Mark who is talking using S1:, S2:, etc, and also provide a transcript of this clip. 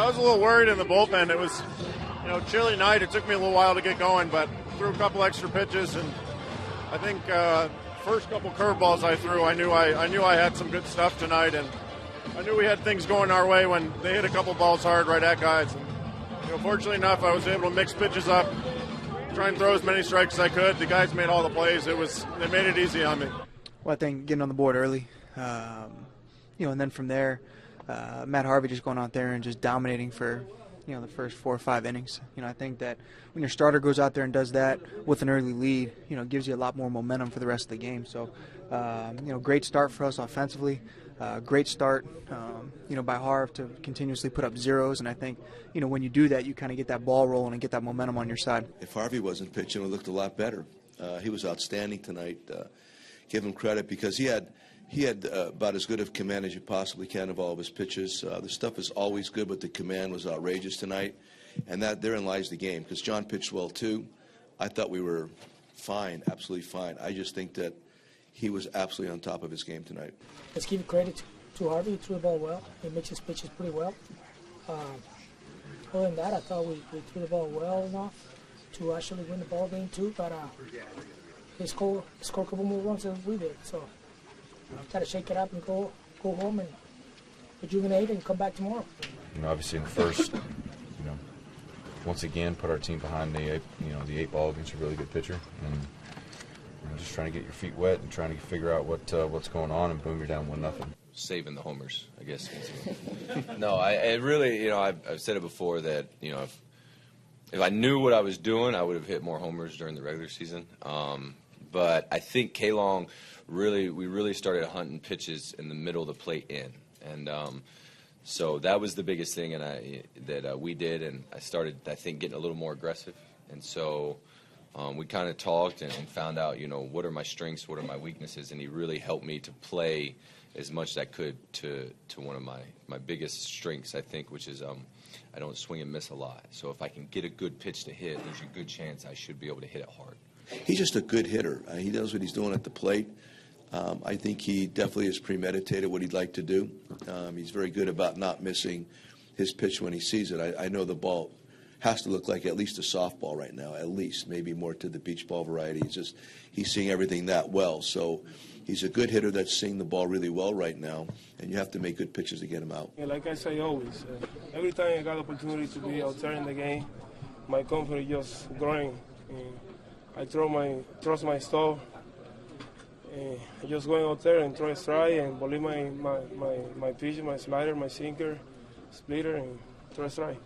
S1: was a little worried in the bullpen. It was, chilly night. It took me a little while to get going, but threw a couple extra pitches, and I think first couple curveballs I threw, I knew I had some good stuff tonight, and I knew we had things going our way when they hit a couple balls hard right at guys. And, fortunately enough, I was able to mix pitches up, try and throw as many strikes as I could. The guys made all the plays. They made it easy on me.
S2: Well, I think getting on the board early, and then from there, Matt Harvey just going out there and just dominating for, the first 4 or 5 innings. I think that when your starter goes out there and does that with an early lead, it gives you a lot more momentum for the rest of the game. So, great start for us offensively. Great start, by Harv to continuously put up zeros. And I think, when you do that, you kind of get that ball rolling and get that momentum on your side.
S3: If Harvey wasn't pitching, it looked a lot better. He was outstanding tonight. Give him credit because he had about as good of command as you possibly can of all of his pitches. The stuff is always good, but the command was outrageous tonight. And therein lies the game because John pitched well, too. I thought we were fine, absolutely fine. I just think that he was absolutely on top of his game tonight.
S4: Let's give credit to Harvey. He threw the ball well. He makes his pitches pretty well. Other than that, I thought we threw the ball well enough to actually win the ball game, too. But he scored a couple more runs than we did. So got to shake it up and go home and rejuvenate and come back tomorrow.
S5: Obviously in the first, once again put our team behind the 8 ball against a really good pitcher, and just trying to get your feet wet and trying to figure out what's going on, and boom, you're down 1-0.
S6: Saving the homers, I guess. No, I really, I've said it before that if I knew what I was doing, I would have hit more homers during the regular season. But I think K-Long we really started hunting pitches in the middle of the plate in, and so that was the biggest thing, that we did, and I started, I think, getting a little more aggressive, and so we kind of talked and found out, what are my strengths, what are my weaknesses, and he really helped me to play as much as I could to one of my biggest strengths, I think, which is I don't swing and miss a lot. So if I can get a good pitch to hit, there's a good chance I should be able to hit it hard.
S3: He's just a good hitter. He knows what he's doing at the plate. I think he definitely has premeditated what he'd like to do. He's very good about not missing his pitch when he sees it. I know the ball has to look like at least a softball right now, at least, maybe more to the beach ball variety. He's seeing everything that well. So he's a good hitter that's seeing the ball really well right now, and you have to make good pitches to get him out.
S7: Yeah, like I say always, every time I got the opportunity to be out there in the game, my confidence just growing. I trust my stuff. Just going out there and throw a strike and believe my pitch, my slider, my sinker, splitter, and throw a strike.